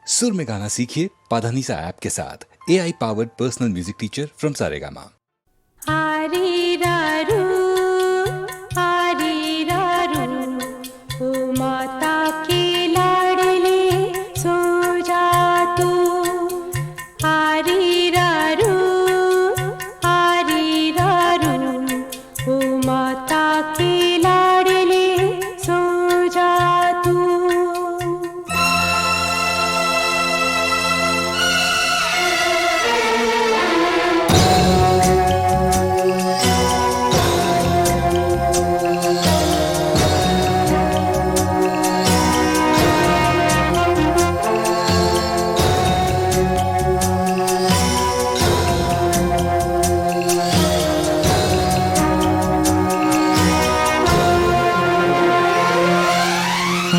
सुर में गाना सीखिए पाधानीसा ऐप के साथ। AI powered personal music teacher from Saregama. आरी रारू, ओ माता के लाडले सो जा तू। आरी रारू, ओ माता के लाडले सो जा तू।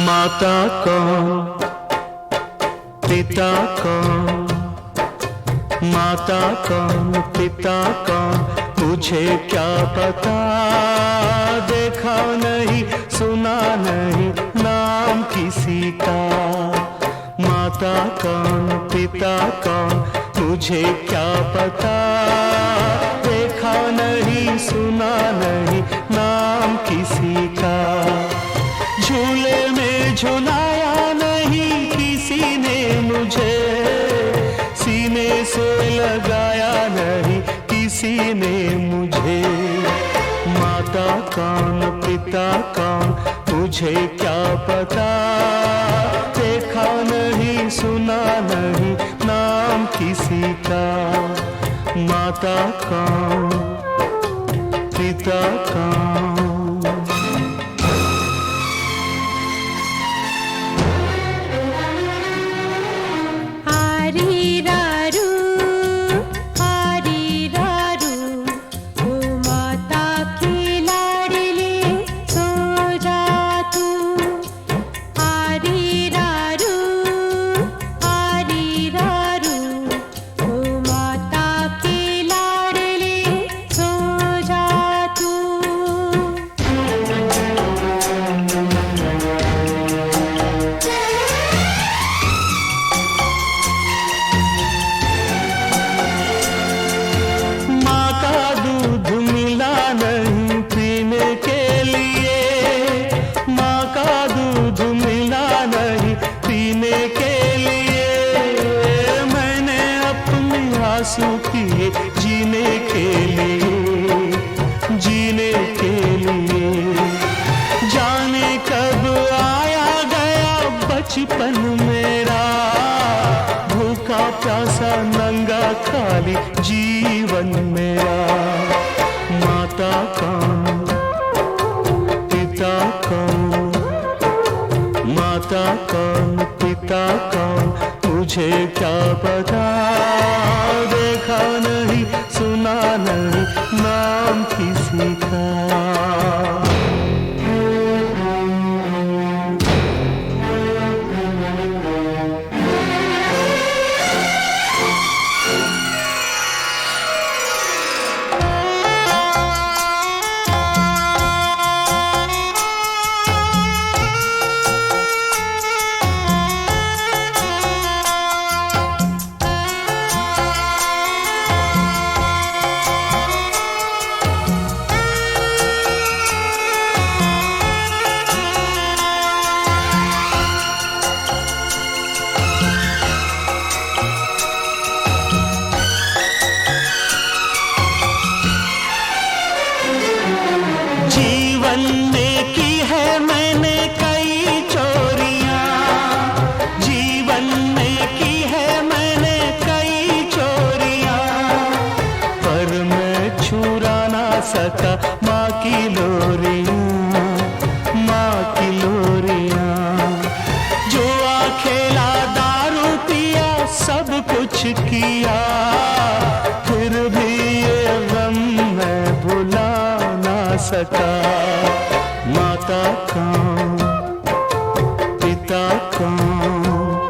माता कौन, पिता कौन, माता कौन, पिता कौन, तुझे क्या पता। देखा नहीं, सुना नहीं, नाम किसी का। माता कौन, पिता कौन, तुझे क्या पता। देखा नहीं, सुना नहीं, नाम किसी का। झूले में झुलाया नहीं किसी ने मुझे, सीने से लगाया नहीं किसी ने मुझे। माता कौन, पिता कौन, तुझे क्या पता। देखा नहीं, सुना नहीं, नाम किसी का। माता कौन, पिता कौन। किए जीने के लिए, जीने के लिए। जाने कब आया गया बचपन मेरा, भूखा प्यासा नंगा खाली जीवन मेरा। माता कौन, पिता कौन, माता कौन, पिता कौन, तुझे क्या पता। देखा नहीं, सुना नहीं, नाम किसी का। जीवन में की है मैंने कई चोरियां, जीवन में की है मैंने कई चोरियां, पर मैं चुरा ना सका माँ की लोरियां, माँ की लोरियां। जुआ खेला, दारू पिया, सब कुछ किया, फिर भी ये गम मैं भुला ना सका। माता कौन, पिता कौन,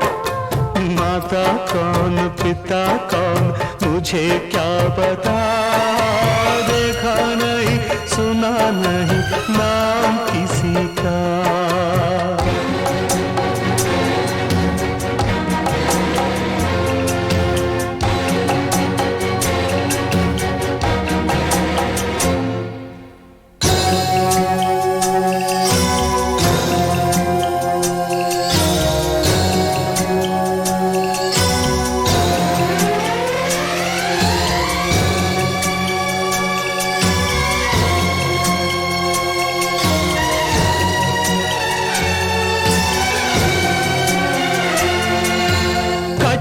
माता कौन, पिता कौन, मुझे क्या पता। देखा नहीं, सुना नहीं, नाम किसी का।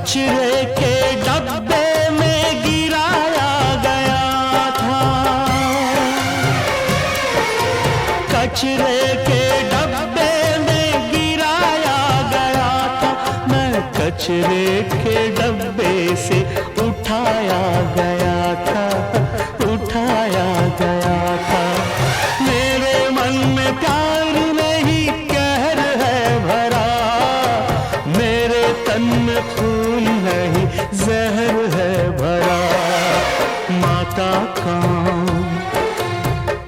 कचरे के डब्बे में गिराया गया था, कचरे के डब्बे में गिराया गया था, मैं कचरे के डब्बे से उठाया गया था, उठाया गया था। मेरे मन में प्यार नहीं कहर है भरा, मेरे तन में खून नहीं जहर है भरा। माता कौन,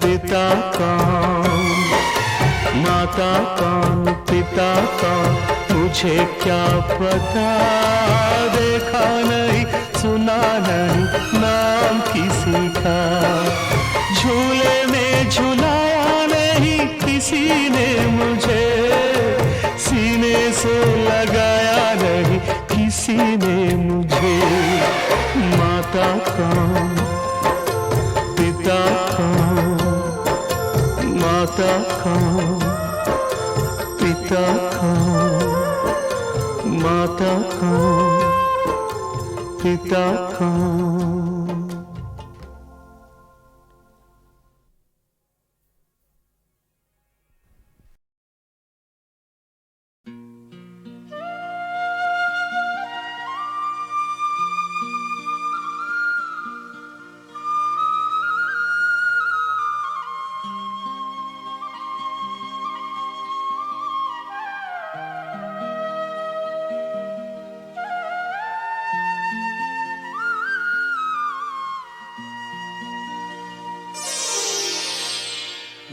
पिता कौन, माता कौन, पिता कौन, मुझे क्या पता। देखा नहीं, सुना नहीं नाम किसी का, झूले में झुलाया नहीं किसी ने मुझे, सीने से लगाया नहीं किसी ने मुझे। माता कौन, पिता कौन, माता कौन, पिता कौन, माता कौन, पिता कौन।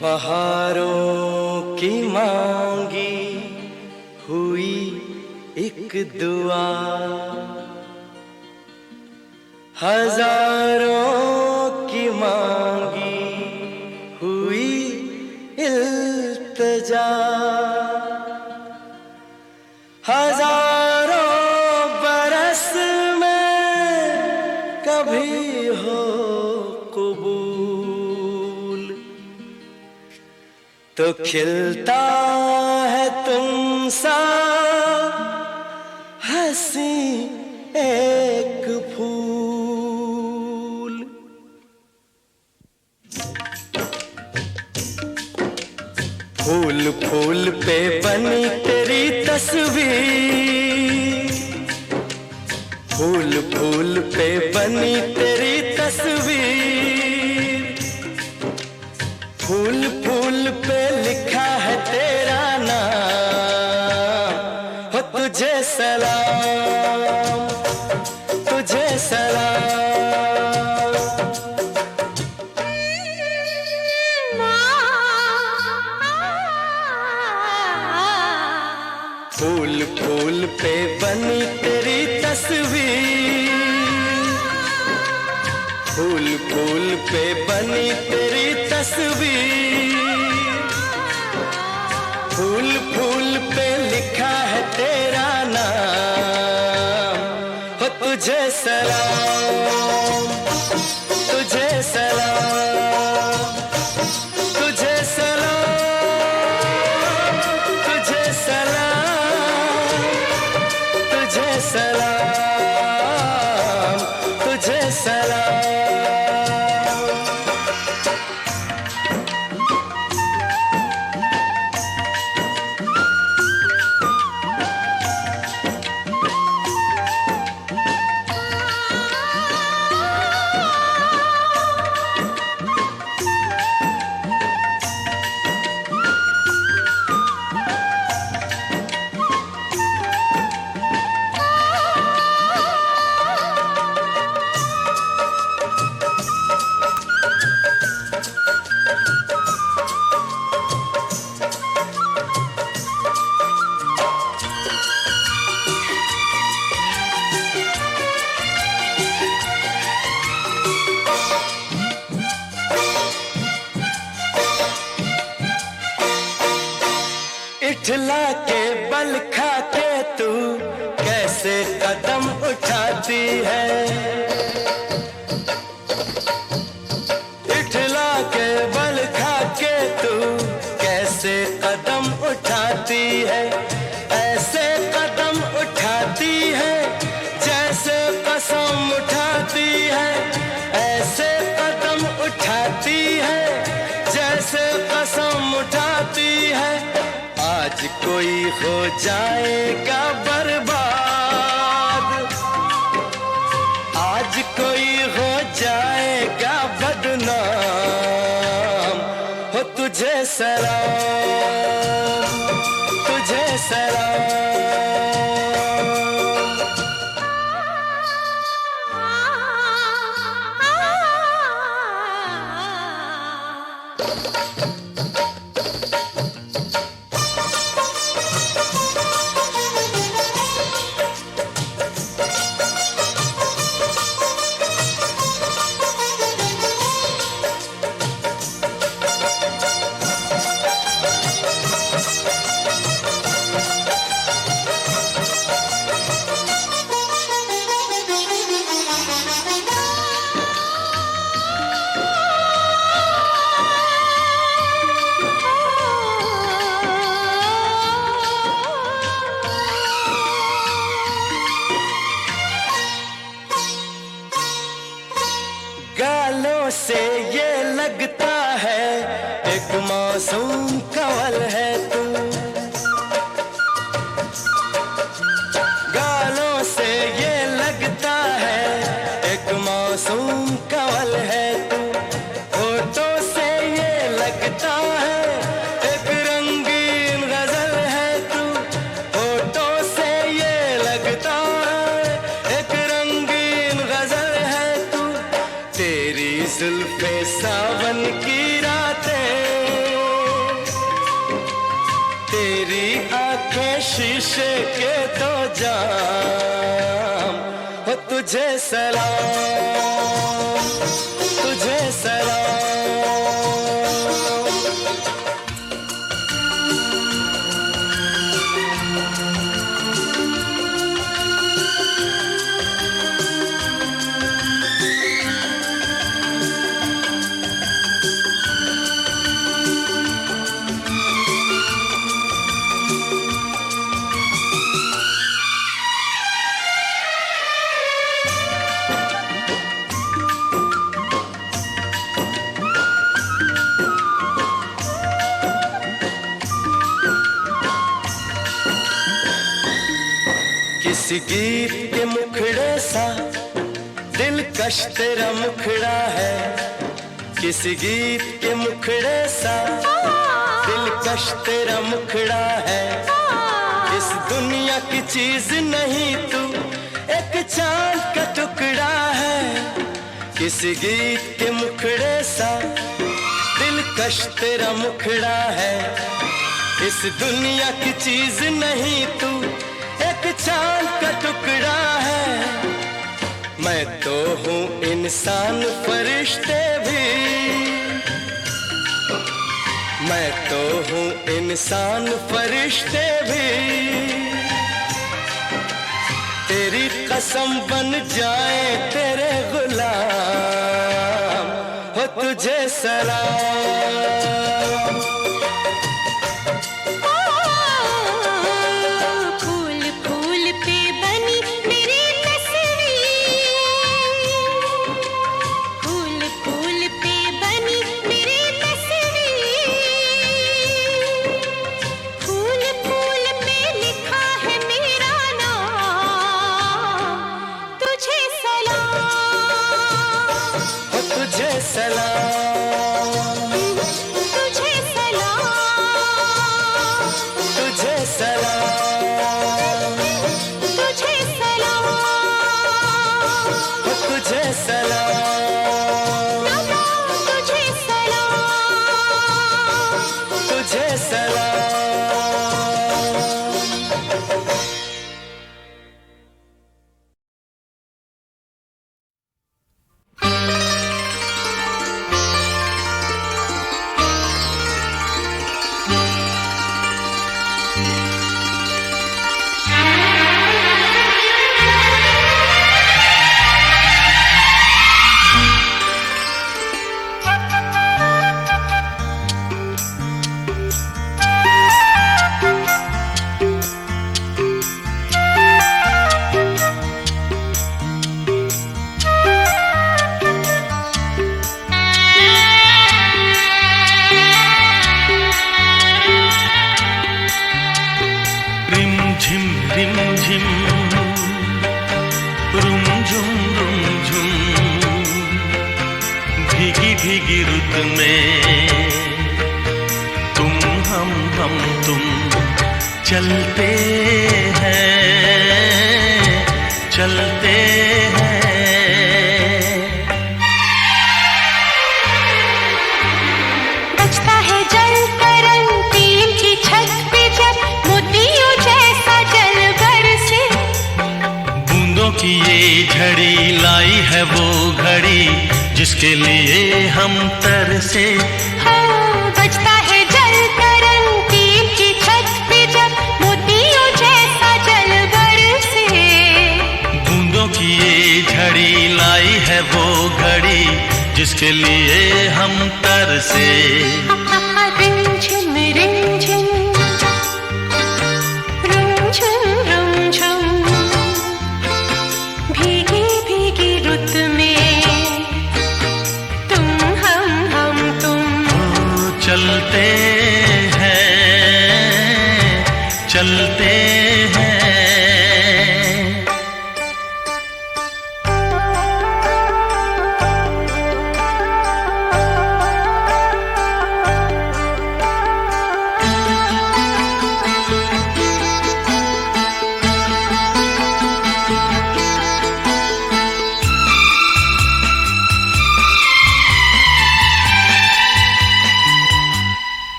बहारों की मांगी हुई एक दुआ, हजारों की मांगी हुई इल्तिजा, हजारों बरस में कभी हो तो खिलता है तुमसा हंसी एक फूल। फूल फूल पे बनी तेरी तस्वीर, फूल फूल पे बनी तेरी तस्वीर, फूल फूल पे लिखा है तेरा नाम। हो तुझे सलाम, तुझे सलाम। फूल फूल पे बनी तेरी तस्वीर, फूल फूल पे बनी तेरी तस्वीर, फूल फूल पे लिखा है तेरा नाम। हो तुझे सलाम, तुझे सलाम, तुझे सलाम, तुझे सलाम, तुझे सलाम, तुझे सलाम। इठला के बल खा के तू कैसे कदम उठाती है, इठला के बल खा के तू कैसे कदम उठाती है, ऐसे कदम उठाती है जाएगा बर्बाद, आज कोई हो जाएगा बदनाम। हो तुझे सलाम, तुझे सलाम। गालों से ये लगता है एक मासूम कवल है तू, गालों से ये लगता है एक मासूम कवल है तू, होठों से ये लगता है एक रंगीन गजल है तू, होठों से ये लगता है एक रंगीन गजल है तू। तेरी जुल्फे सावन की रातें, तेरी आंखें शीशे के दो जाम। हो तुझे सलाम, तुझे सलाम। किसी गीत के मुखड़े सा दिलकश तेरा मुखड़ा है, किसी गीत के मुखड़े सा दिलकश तेरा मुखड़ा है। इस दुनिया की चीज नहीं तू एक चांद का टुकड़ा है, किसी गीत के मुखड़े सा दिलकश तेरा मुखड़ा है। इस दुनिया की चीज नहीं तू एक चांद का टुकड़ा है। मैं तो हूँ इंसान फरिश्ते भी, मैं तो हूँ इंसान फरिश्ते भी। तेरी कसम बन जाए तेरे गुलाम। हो तुझे सलाम। तुझे सलाम, तुझे सलाम। भीगी रुत में तुम हम तुम चलते चलते हैं। बजता है जल तरंग टीम की छत पे जब मोतियों जैसा जल बरसे। बूंदों की ये झड़ी लाई है वो घड़ी जिसके लिए हम तरसे। हाँ, बजता है जल तरंग टीम की छत पे जब मोतियों जैसा जल बरसे। बूंदों की ये झड़ी लाई है वो घड़ी जिसके लिए हम तरसे। रिमझिम रिमझिम रुमझुम रुमझुम भीगी भीगी रुत में तुम हम तुम चलते चलते हैं।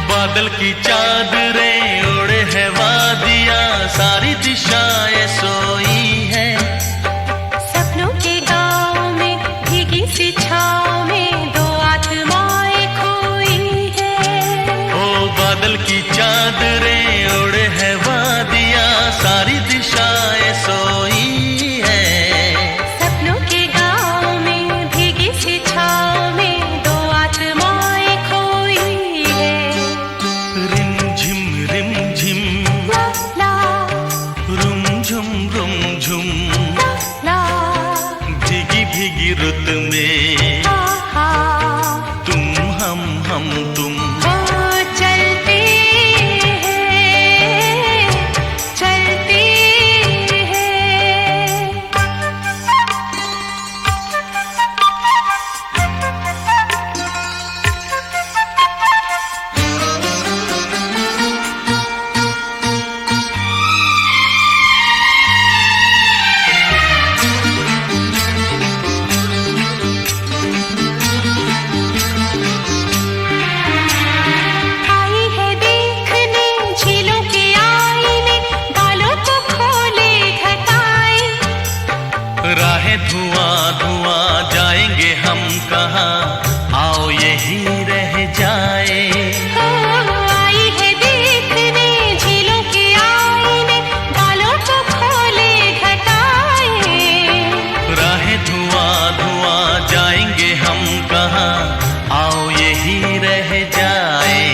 बादल की चादरें ओढ़े है वादियाँ सारी दिशाएं सोई है। सपनों के गाँव में भीगी सी छाँव में दो आत्माएं खोई है। ओ बादल की चादरें ओढ़े है वादियाँ सारी दिशाएं सोई है। सपनों के गाँव में भीगी सी छाँव में दो आत्माएं खोई है। रिमझिम रिमझिम ला रुमझुम रुमझुम ला भीगी भीगी रुत में हा तुम हम तुम ओ चलते हैं चलते हैं। आई है देखने झीलों के आईने बालों को खोले घटाए। राहें धुआं धुआं जाएंगे हम कहाँ आओ यही रह जाए। आई है देखने झीलों के आईने बालों को खोले घटाए। राहें धुआं धुआं जाएंगे हम कहाँ आओ यही रह जाए।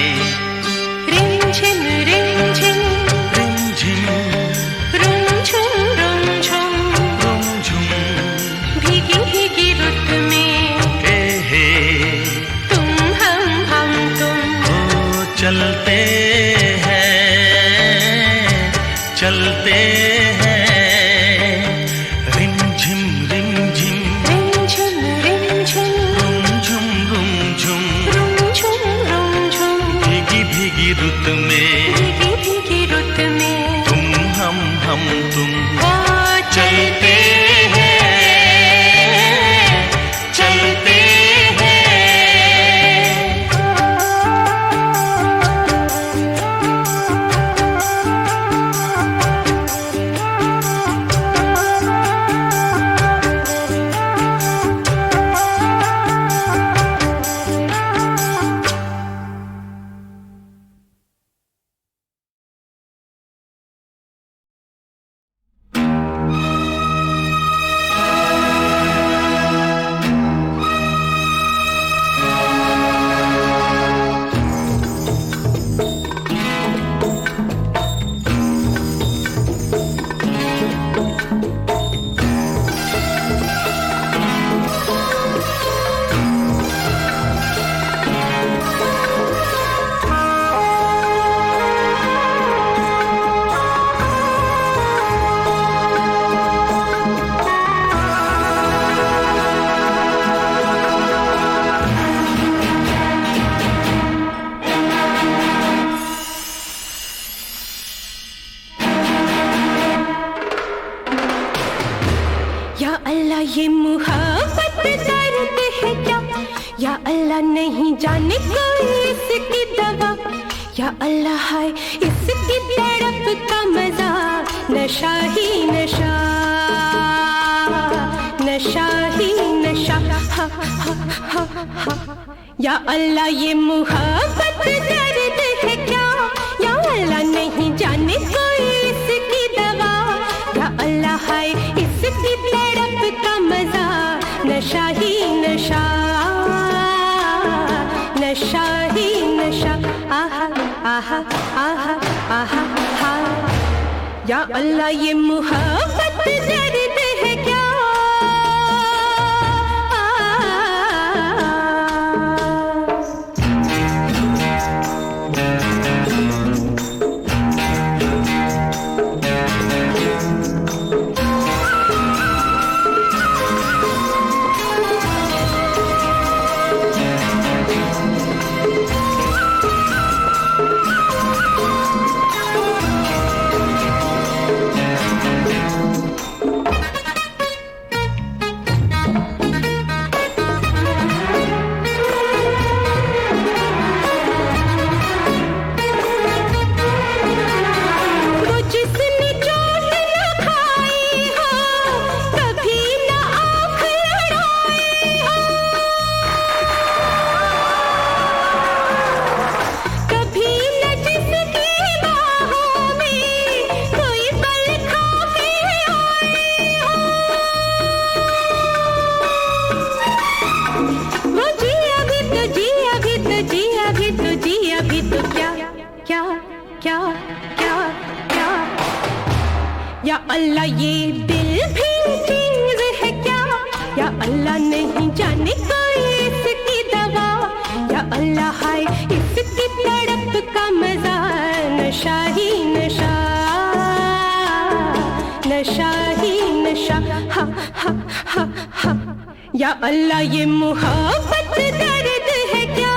रिमझिम रिमझिम रिमझिम रुमझुम रुमझुम रुमझुम भीगी भीगी रुत में हे तुम हम तुम ओ चलते चलते हैं। रिमझिम रिमझिम रिमझिम रिमझिम रुमझुम रुमझुम रुमझुम रुमझुम भीगी भीगी रुत में भीगी भीगी रुत में तुम हम तुम ओ चलते चलते अल्लाह नहीं जाने कोई इसकी दवा, या अल्लाह है इसकी तड़प का मजा, नशा ही नशा, नशा ही नशा, हा, हा, हा, हा। या अल्लाह ये मुहब्बत दर्द है क्या, या अल्लाह नहीं जाने कोई इसकी दवा, या अल्लाह है इसकी तड़प का मजा, नशा ही नशा, नशा ही नशा, आहा आहा आहा आहा हा। या अल्लाह ये मुहब्बत दर्द है क्या, या अल्लाह ये दिल भी चीज है क्या, या अल्लाह नहीं जाने कोई इसकी दवा, या अल्लाह है इसकी तड़प का मजा, नशा ही नशा, नशा ही नशा, हा हा हा हा। या अल्लाह ये मोहब्बत दर्द है क्या,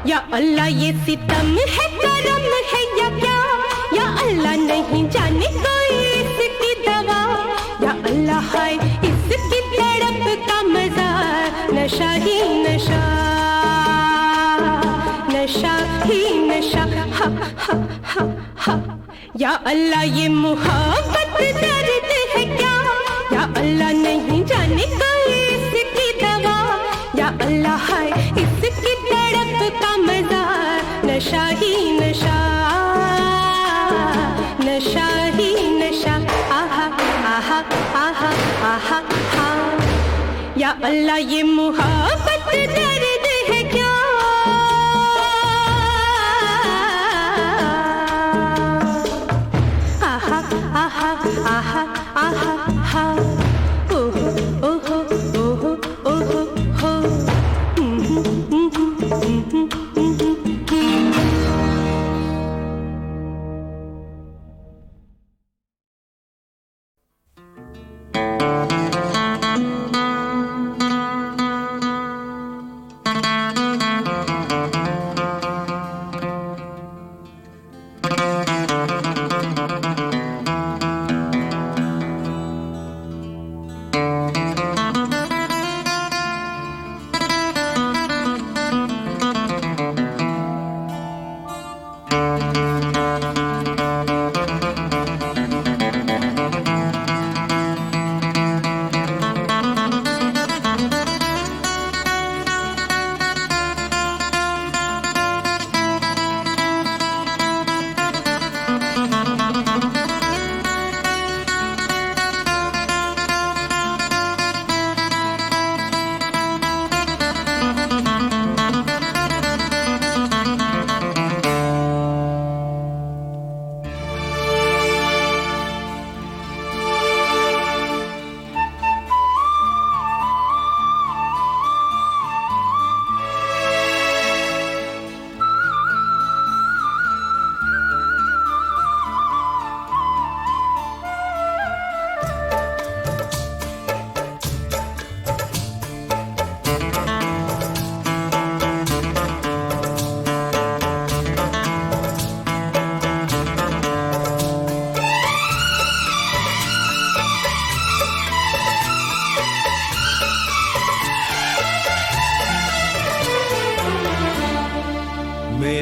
या अल्लाह ये सितम है करम है या क्या, या अल्लाह नहीं जाने कोई इसकी दवा, या अल्लाह है इसकी तड़प का मजा, नशा ही नशा, नशा ही नशा, हा हा हा हा। या अल्लाह ये मोहब्बत दर्द है क्या, या अल्लाह नहीं जाने कोई इसकी दवा, या अल्लाह है इसकी तड़प का मजा, नशा ही नशा, नशा ही नशा, आहा आहा आहा आहा हा। या अल्लाह ये मोहब्बत दर्द है क्या, आहा आहा आहा आहा हा। ओहो ओहो ओहो ओहो हो।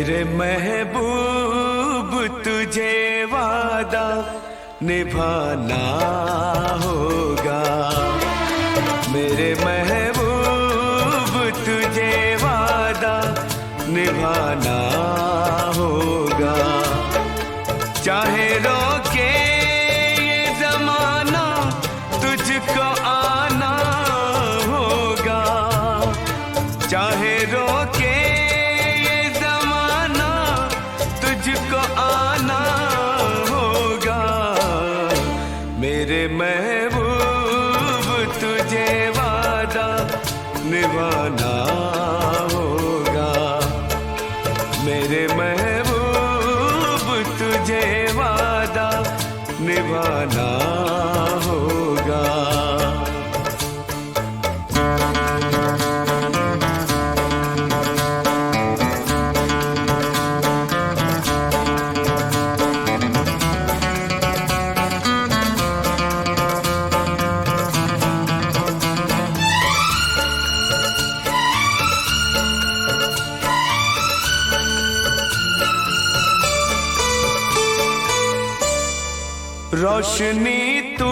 मेरे महबूब तुझे वादा निभाना होगा, मेरे महबूब तुझे वादा निभाना होगा। चाहे रोके ये जमाना तुझको आना होगा, चाहे रोके ये जमाना तुझको आना होगा। मेरे महबूब तुझे वादा निभाना होगा, मेरे महबूब तुझे वादा निभाना होगा। रोशनी तू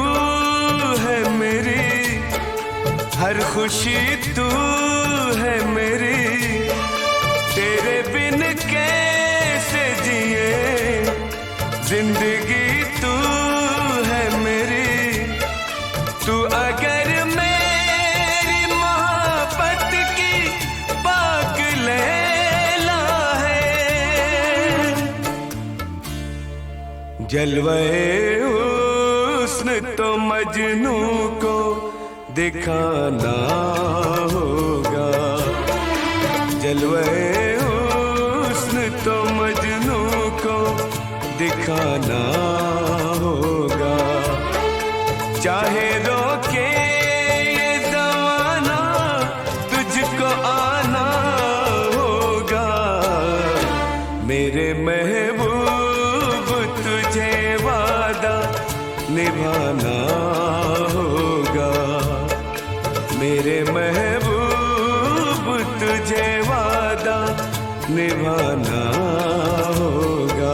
है मेरी, हर खुशी तू है मेरी, तेरे बिन कैसे जिए जिंदगी तू है मेरी। तू अगर मेरी मोहब्बत की पाक लैला है, जलवे हुस्न तो मजनू को दिखाना होगा, जलवे हुस्न तो मजनू को दिखाना होगा। चाहे रोके ये जमाना तुझको आना होगा, मेरे महबूब तुझे वादा निभाना होगा, मेरे महबूब तुझे वादा निभाना होगा।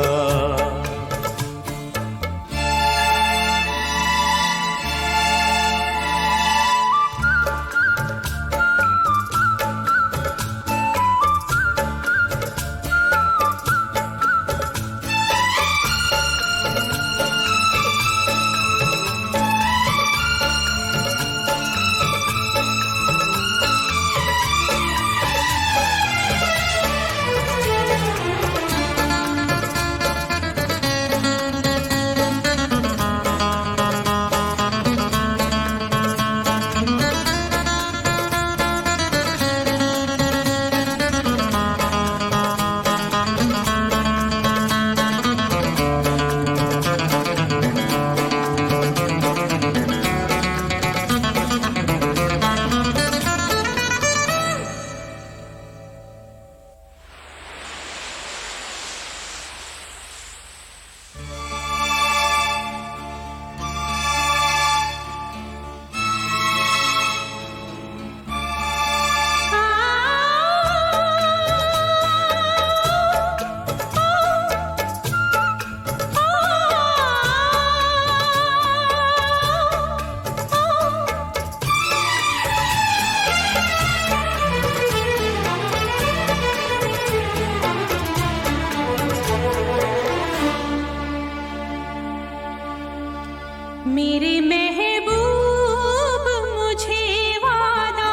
मेरे महबूब मुझे वादा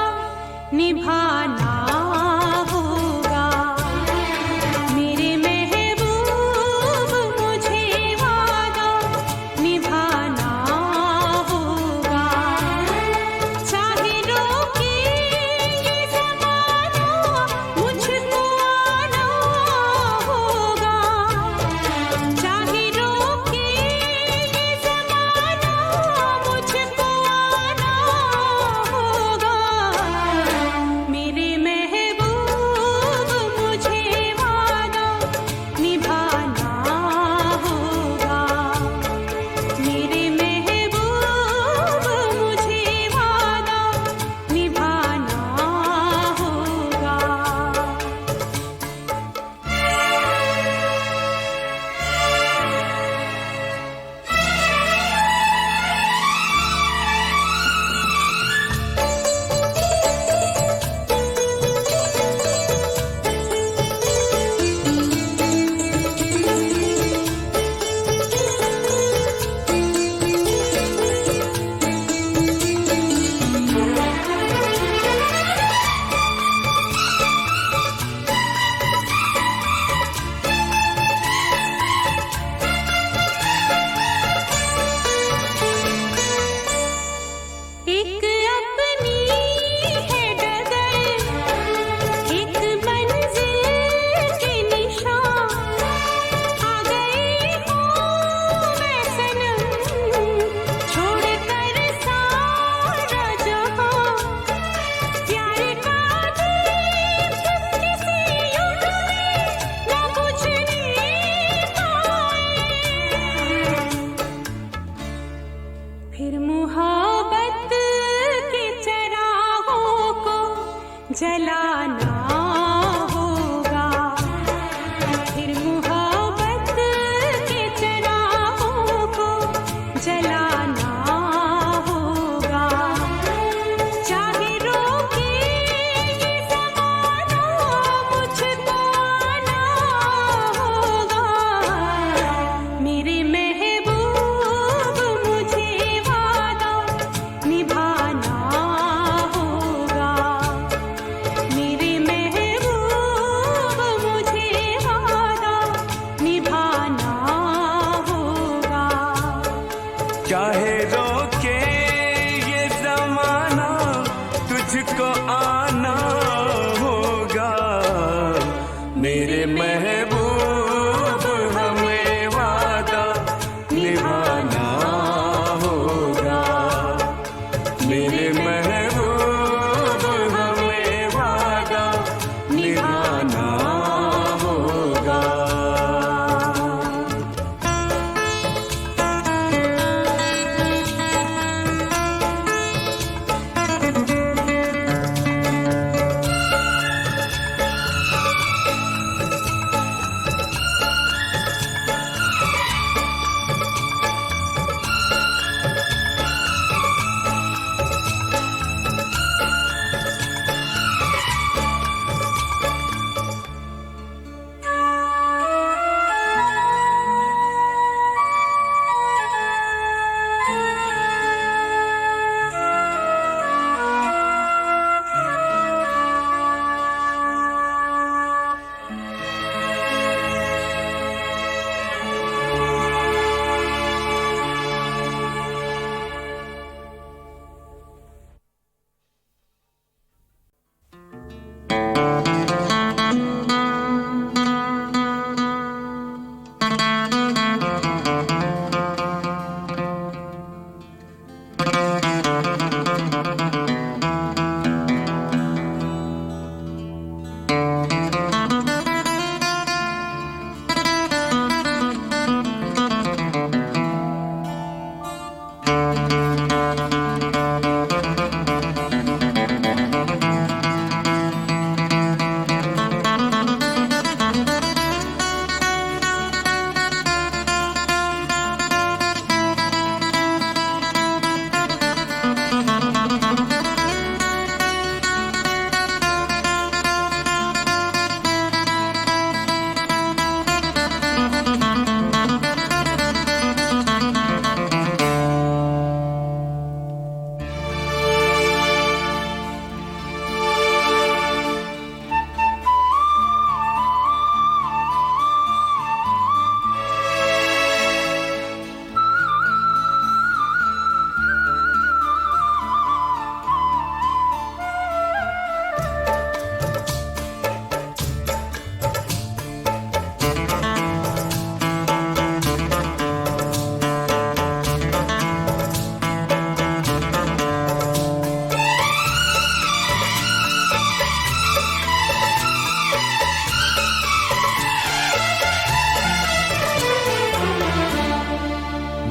निभाना होगा, मेरे महबूब मुझे वादा निभाना होगा। चाहे रोके ये ज़माना मुझको आना होगा, चाहे रोके ये ज़माना मुझको आना होगा। मेरे जलाना होगा, फिर मोहब्बत के चिरागों को जलाना होगा। चाहे रोके ये ज़माना, मुझको आना होगा। मेरे महबूब मुझे वादा निभाना होगा। मेरे महबूब मुझे वादा निभाना होगा। चाहे रोके ये जमाना, तुझको आना होगा। मेरे महबूब हमें वादा निभाना होगा। मेरे महबूब हमें वादा निभाना होगा।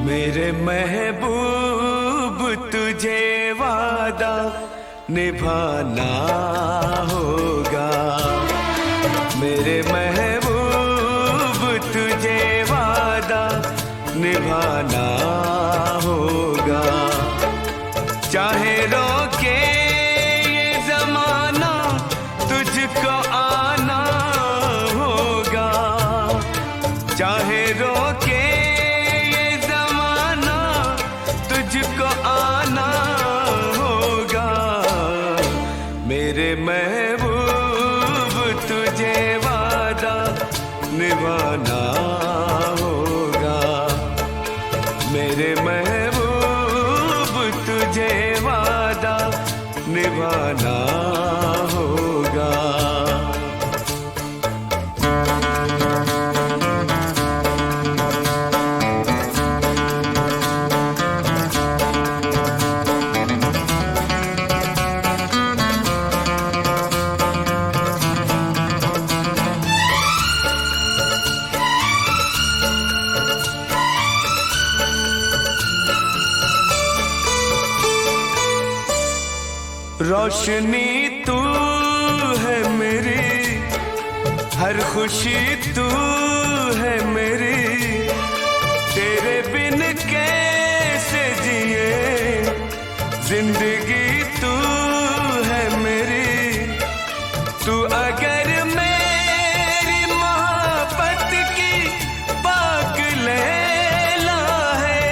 मेरे महबूब तुझे वादा निभाना होगा। मेरे महबूब तुझे वादा निभाना होगा। चाहे रोके ये जमाना, तुझको आना होगा। चाहे रोके ये जमाना, तुझको आना होगा। मेरे महबूब तुझे वादा निभाना होगा। मेरे महबूब तुझे वादा निभाना होगा। रोशनी तू हर खुशी तू है मेरी, तेरे बिन कैसे जिए, जिंदगी तू है मेरी। तू अगर मेरी मोहब्बत की पाक लैला है,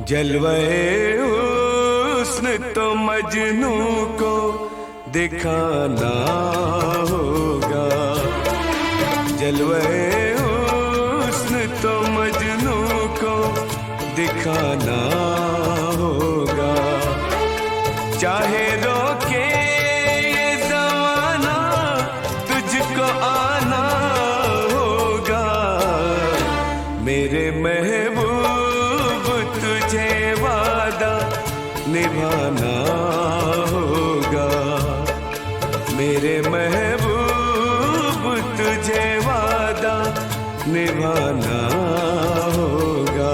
जलवे हुस्न तो मजनू को दिखाना होगा, जलवे हुस्न तो मजनू को दिखाना होगा। चाहे रोके ये ज़माना, तुझको आना होगा। मेरे महबूब तुझे वादा निभाना होगा, मेरे महबूब तुझे वादा निभाना होगा।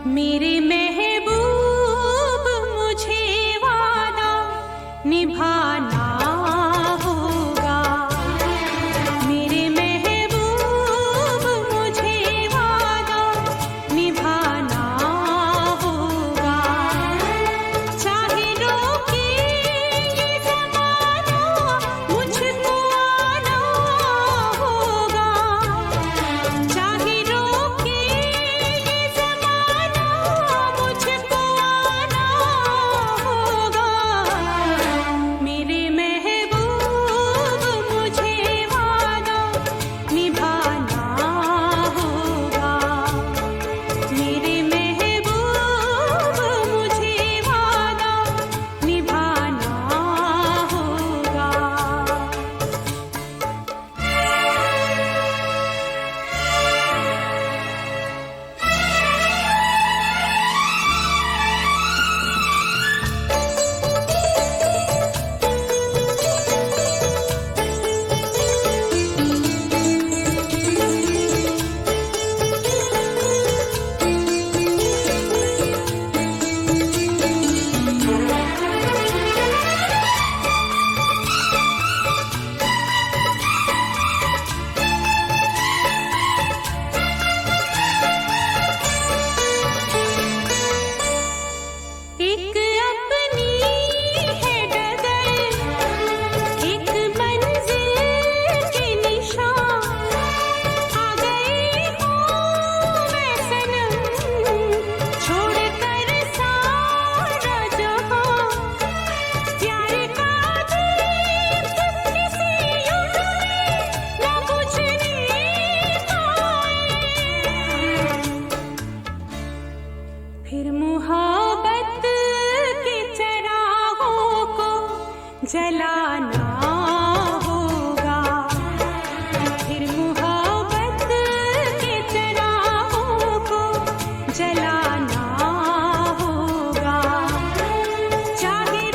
मेरे महबूब मुझे वादा निभाना होगा, मेरे महबूब मुझे वादा निभाना होगा। चाहे रोके ये ज़माना, मुझको आना होगा। चाहे रोके ये ज़माना, मुझको आना होगा। मेरे महबूब मुझे वादा निभाना होगा, मेरे महबूब मुझे वादा निभाना होगा। एक अपनी है डगर, एक मंजिल के निशान। आ गई हूँ मैं सनम, छोड़कर सारा जहां। प्यार का दीप किसी उम्र न बुझने पाए, फिर मोहब्बत के चरागों को जलाना होगा। फिर मोहब्बत के चरागों को जलाना होगा। चाहे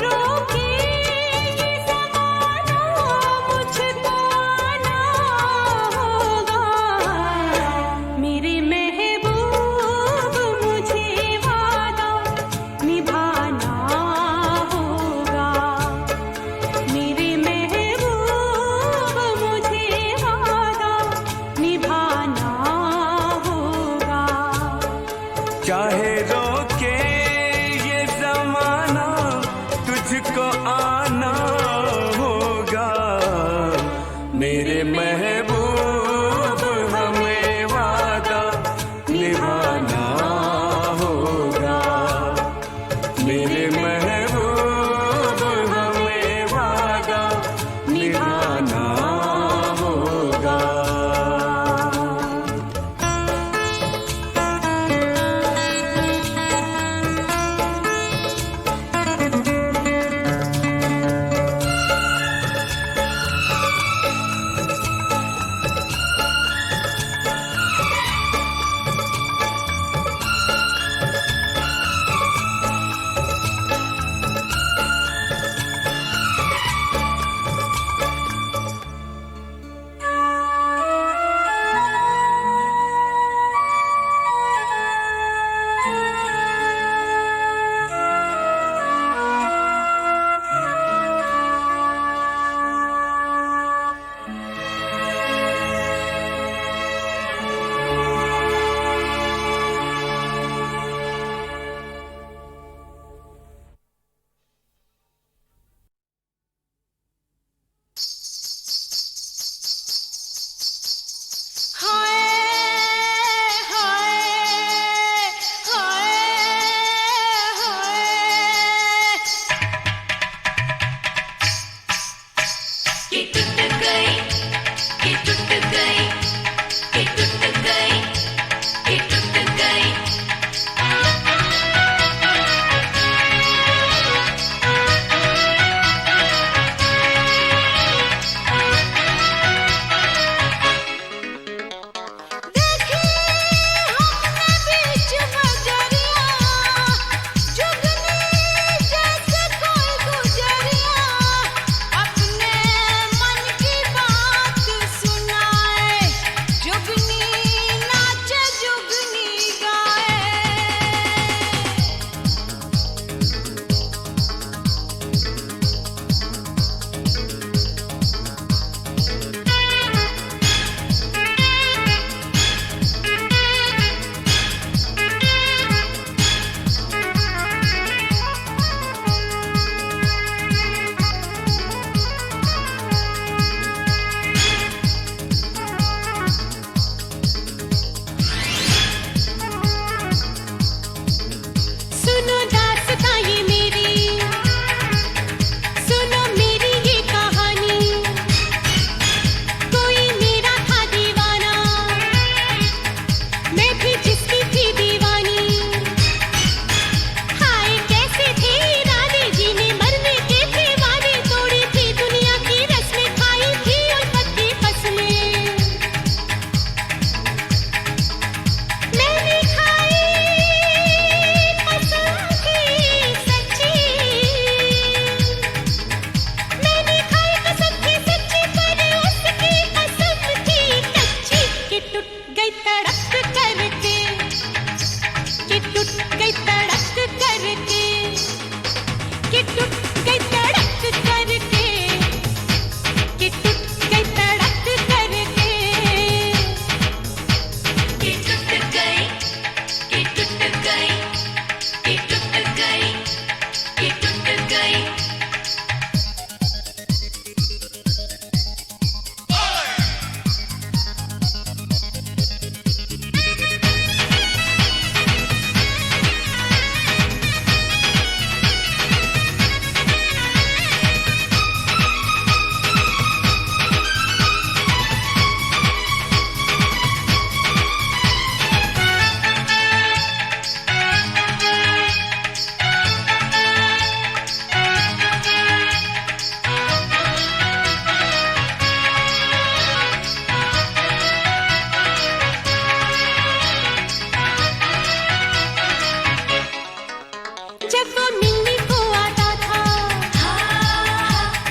जब वो मिलने को आता था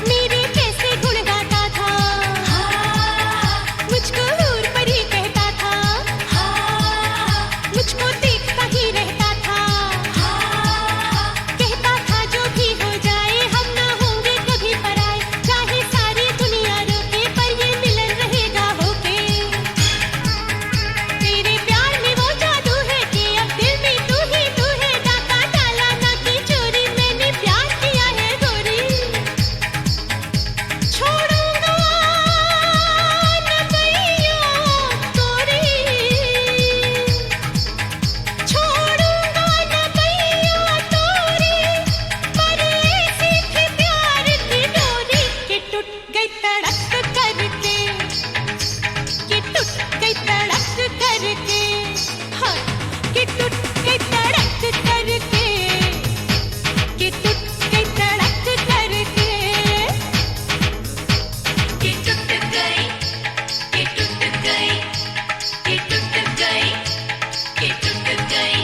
मेरे कैसे गुण गाता था, मुझको हूर परी कहता था, मुझको देखता ही रहता था, कहता था जो भी हो जाए हम ना होंगे कभी पराए, चाहे सारी दुनिया रोके पर ये मिलन रहेगा होके। तेरे प्यार में वो जादू है कि अब दिल में तू है, डाका डाला ना की चोरी, मैंने प्यार किया है गोरी। छोड़ूंगा न भैया तोरी, छोड़ूंगा न भैया तोरी, पर ऐसी थी प्यार की डोरी कि टूट गई तड़क करके, कि टूट गई तड़क करके, हाँ कि टूट गई तड़क करके, कि टूट गई तड़क करके, कि टूट गई, कि टूट गई, कि टूट गई, कि टूट गई।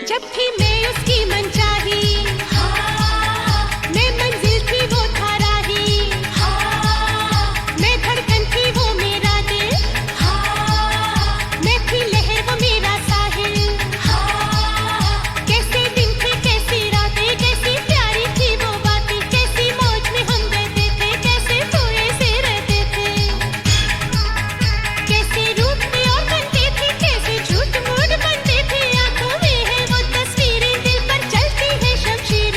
जब भी मैं उसकी मनचाही, मैं मंजिल थी वो था राही, मैं धड़कन थी वो मेरा दिल, मैं थी लहर वो मेरा साहिल। कैसे दिन थे कैसी रातें, कैसी प्यारी थी वो बातें, कैसी मौज में हम रहते थे, कैसे खोए से रहते थे, कैसे रूठते और बनते थे, कैसे झूठ मूठ बनते थे, आंखों में है वो तस्वीरें, दिल पर चलती है शमशीरें।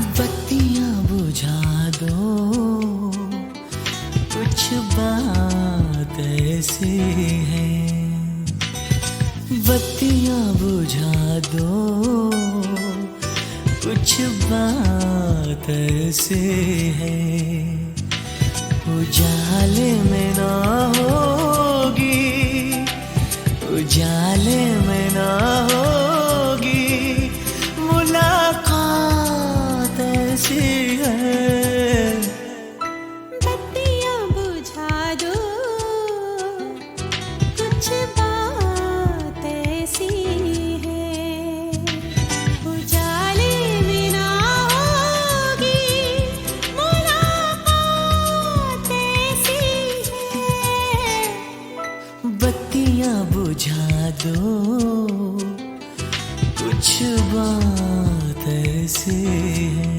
बत्तियां बुझा दो, कुछ बात ऐसी है। बत्तियां बुझा दो, कुछ बात ऐसी है। उजाले में ना होगी, उजाले में ना होगी मुलाकात ऐसी है। बत्तियां बुझा दो, कुछ बात ऐसी है। उजाले में ना होगी मुलाकात ऐसी है। बत्तियां बुझा दो, कुछ बात ऐसी है।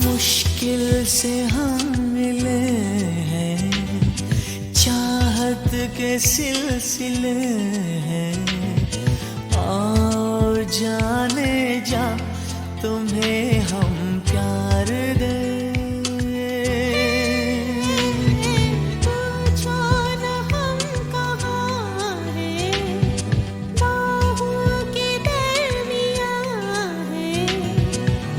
मुश्किल से हम मिले हैं, चाहत के सिलसिले हैं। आओ जाने जा तुम्हें हम प्यार दे। पूछो न हम कहाँ हैं, बाहों के दरमियाँ हैं।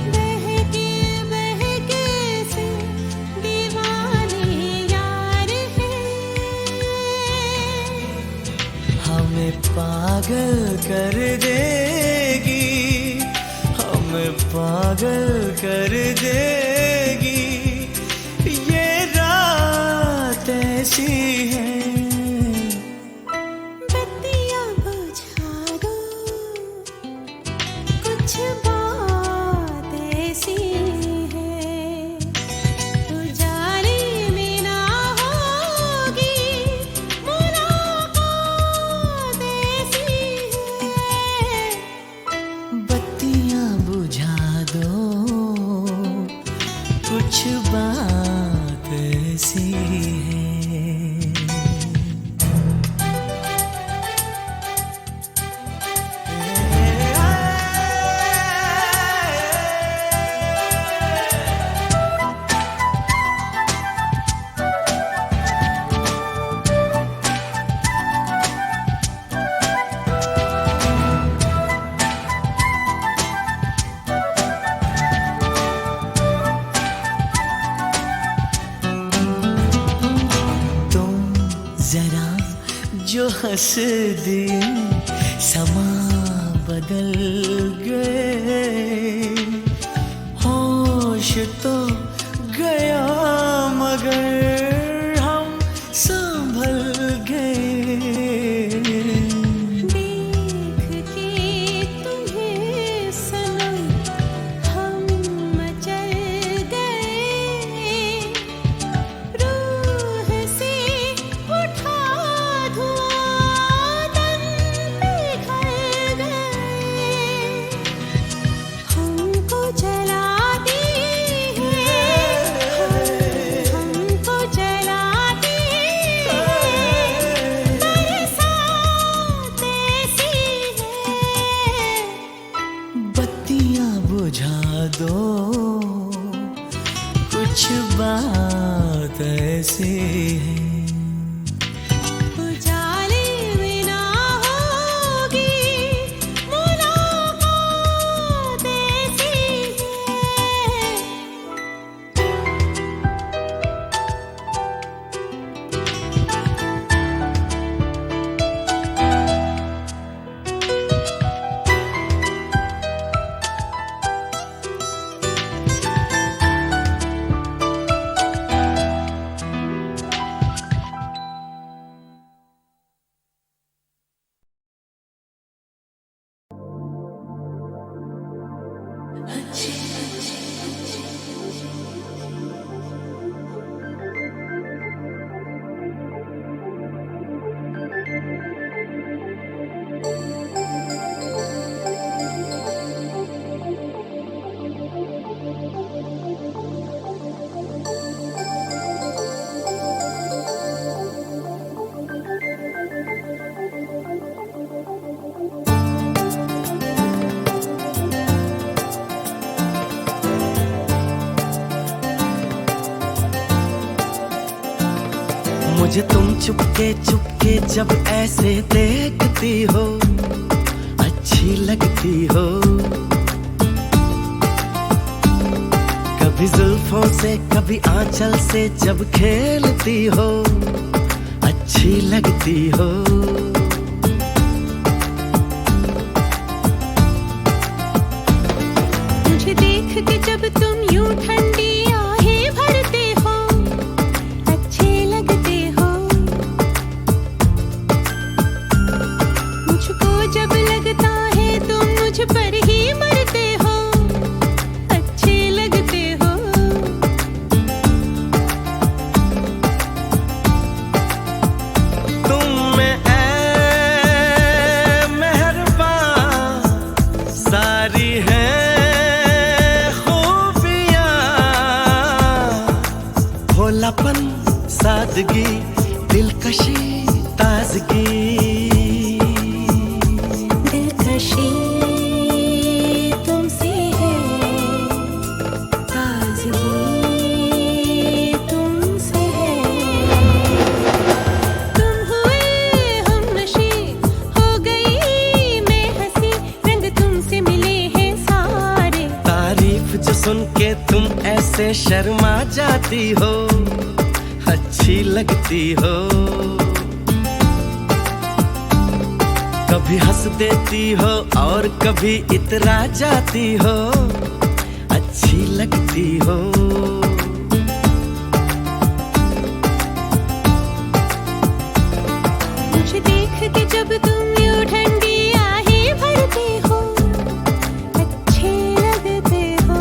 बहके बहके से दीवाने यार हैं। हमें पागल कर देगी, हमें पागल कर देगी ये रात ऐसी है। बत्तियां बुझा दो, कुछ बात ऐसी है। उजाले में ना होगी मुलाकात ऐसी है। बत्तियां बुझा दो, कुछ बात ऐसी है। जरा जो हंस दिए समा बदल गए। होश तो गया मगर हम संभल गए। देख के तुम्हें सनम हम मचल गए। रूह से उठा धुआं, तन पिघल गए। मुझे तुम चुपके चुपके जब ऐसे देखती हो, अच्छी लगती हो। कभी जुल्फों से कभी आंचल से जब खेलती हो, अच्छी लगती हो। मुझे देख के जब तुम यूं ठंडी आहें भरते हो, अच्छे लगते हो। मुझको जब लगता है तुम मुझ पर ही मरते हो, अच्छे लगते हो। तुम में ऐ मेहरबान सारी है भोलापन, सादगी, दिलकशी, ताजगी। दिलकशी तुमसे है, ताजगी तुमसे है। तुम हुए हमनशी, हो गई मैं हंसी, रंग तुमसे मिले हैं सारे। तारीफ जो सुन के तुम ऐसे शर्मा जाती हो, अच्छी लगती हो। कभी हंस देती हो और कभी इतरा जाती हो, अच्छी लगती हो। मुझे देख के जब तुम यूं ठंडी आहें भरते हो, अच्छे लगते हो।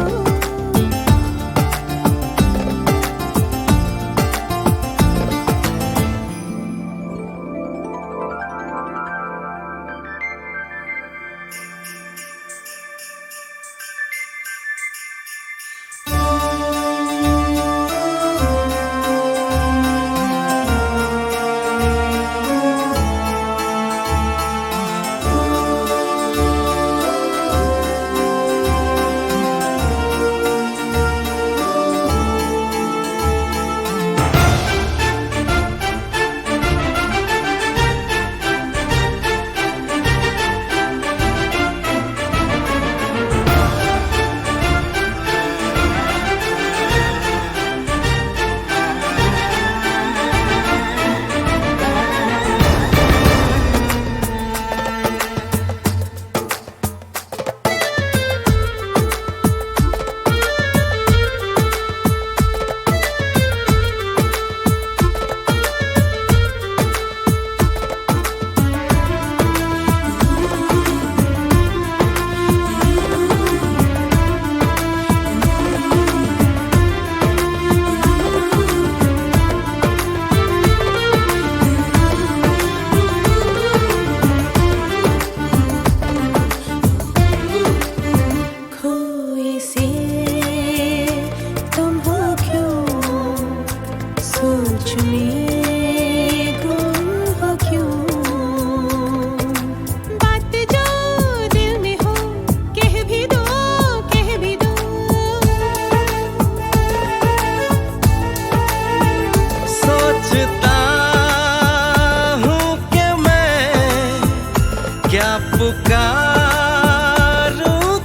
पुकारूं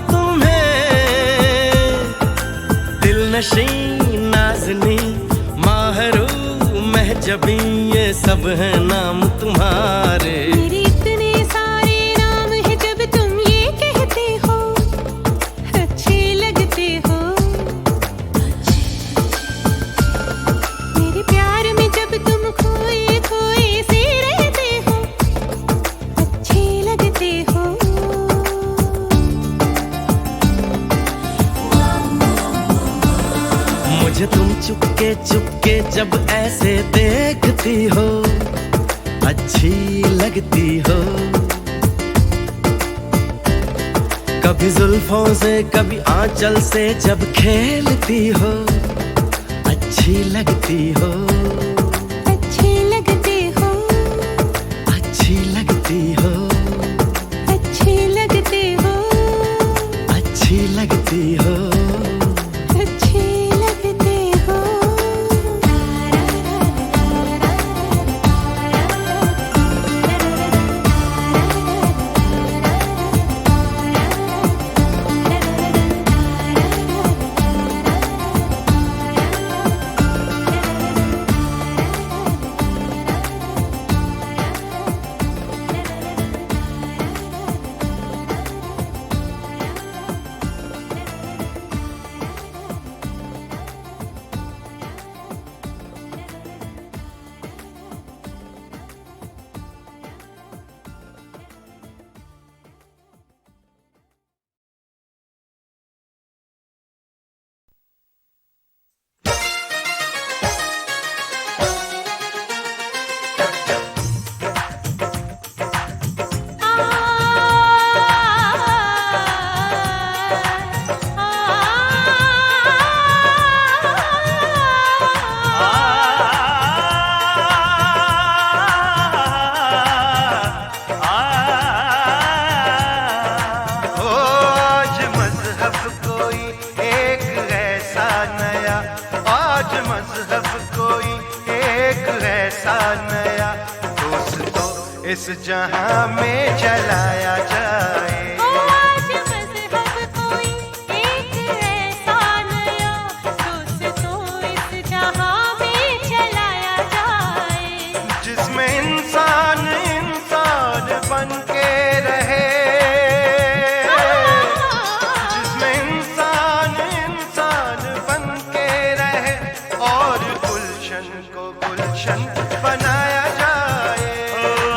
तुम्हें, दिल नशी नाज़नी माहरू महजबी, ये सब है नाम तुम्हारे। मेरे इतने सारे नाम हैं, जब तुम ये कहते हो अच्छे लगते हो। मेरे प्यार में जब तुम खोए खोए से रहते हो, अच्छे लगते हो। मुझे तुम चुपके चुपके जब ऐसे देखती हो, अच्छी लगती हो। कभी जुल्फों से कभी आंचल से जब खेलती हो, अच्छी लगती हो। अच्छे लगते हो, अच्छी लगती हो, अच्छे लगते हो, अच्छी लगती हो। अच्छे लगते हो। इस जहां में चलाया जाए। आज मज़हब कोई एक ऐसा नया दोस्तों इस जहां में चलाया जाए, जिसमें इंसान इंसान बन के रहे, जिसमें इंसान इंसान बन के रहे और गुलशन को गुलशन बनाया जाए।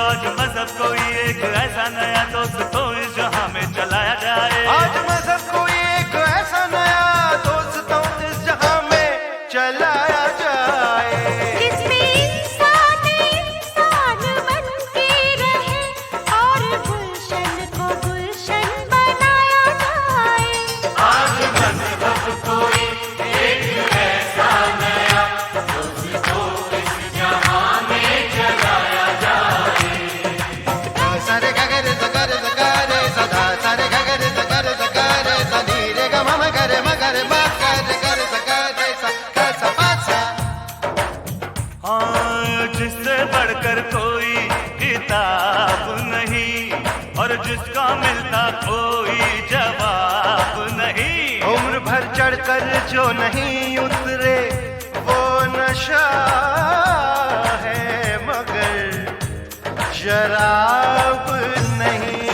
आज मजहब कोई एक ऐसा नया दोस्तों इस जहां में चलाया जाए। आज मजहब कोई एक ऐसा नया दोस्तों इस जहां में चलाया जाए, जिसमें इंसान इंसान बन के रहे और गुलशन को गुलशन बनाया जाए। आज मजहब कोई एक ऐसा नया दोस्तों इस जहां में चलाया जाए। सारे गगरे सगरे सगरे सदा सारे गगरे सगरे सगरे सनी रे ग म गरे मगरे मगरे गरे सगरे सा पासा। हाँ, जिससे बढ़कर कोई किताब नहीं और जिसका मिलता कोई जवाब नहीं। उम्र भर चढ़कर जो नहीं उतरे वो नशा है मगर शराब नहीं।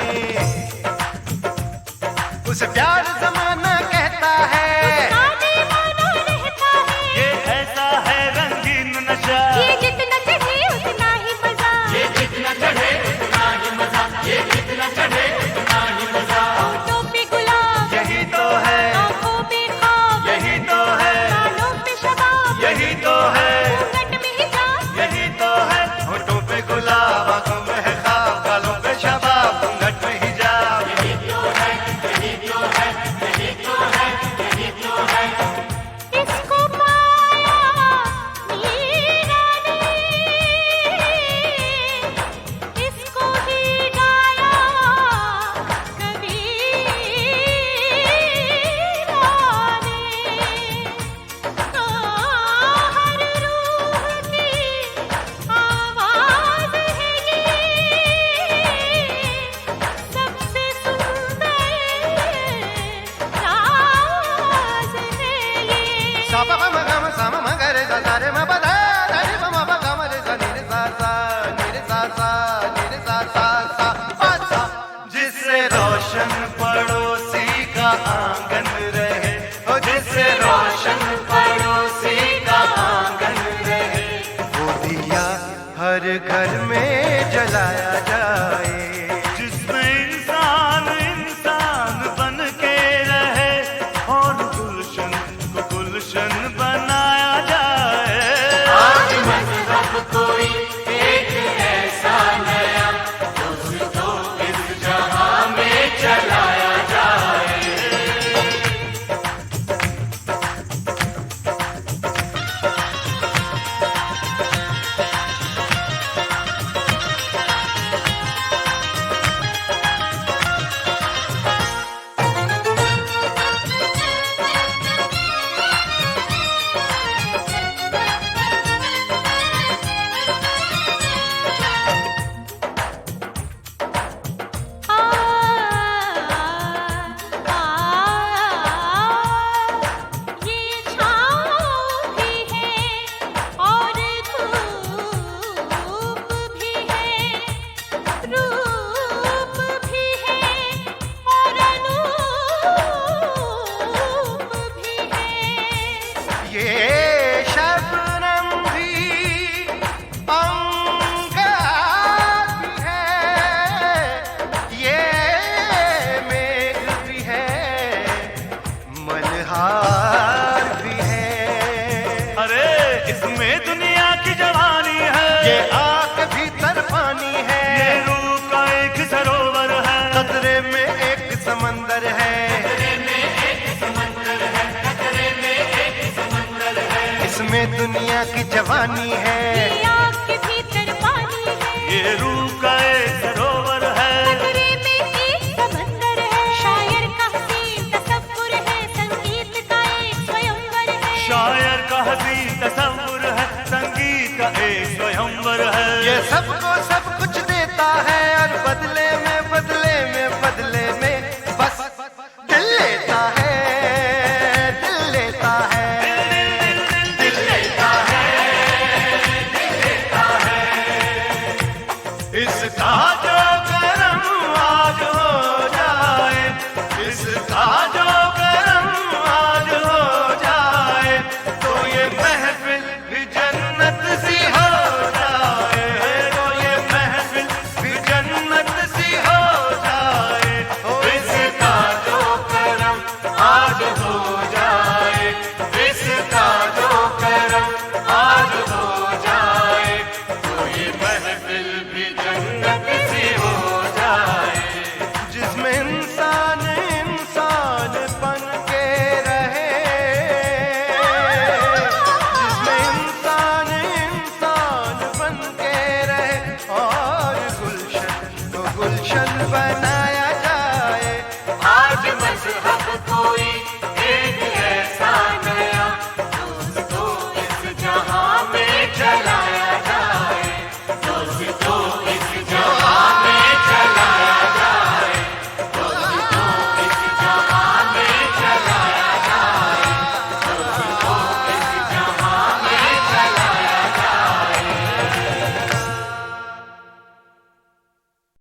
उसे प्यार जमाना कहता है, उसका दीवाना रहता है, ये ऐसा है रंगीन नशा। ये जितना चढ़े उतना ही मजा, ये जितना चढ़े उतना ही मजा, ये जितना चढ़े उतना ही मजा। होठों पे गुलाब, यही तो है, आंखों पे ख्वाब, यही तो है, गालों पे शबाब, यही तो है, घूंघट में हिजाब, यही तो है। होठों पे गुलाब, आंखों में है ख्वाब, गालों पे शबाब, घूंघट में हिजाब। यही तो है, यही तो है, यही तो है, यही तो है। इसको पाया मीरा ने, इसको ही गाया कबीरा ने। हर रूह की आवाज़ है ये, सबसे सुंदर राज है ये। सा पा म ग म सा म ग रे सा सा रे म प धा धा रे प म प ग म रे सा नि रे सा सा नि रे सा सा नि रे सा सा सा पा सा। जिससे रोशन पड़ोसी का आंगन रहे, ओ जिससे रोशन पड़ोसी का आंगन रहे, वो दिया हर घर में जलाया जाए। जिसमें इंसान इंसान बन के रहे और गुलशन को गुलशन बनाया जाए। आज मजहब कोई एक ऐसा नया दोस्तों इस जहां में चलाया जाए। ये छाँव भी है और धूप भी है, रूप भी है और अनूप भी है। ये शबनम भी अंगार भी है, ये मेघ भी है, मल्हार भी है। अरे इसमें दुनिया की जवानी है, ये आग भीतर पानी है, ये रूह का एक सरोवर है, कतरे में एक समंदर है। इसमें दुनिया की जवानी है, ये आग के भीतर पानी है, ये रूह का एक सरोवर है, कतरे में एक समंदर है। शायर का हसीन तसव्वुर है, संगीत का एक स्वयंवर है। शायर का हसीन तसव्वुर है, संगीत का एक स्वयंवर है। ये सबको सब कुछ देता इसका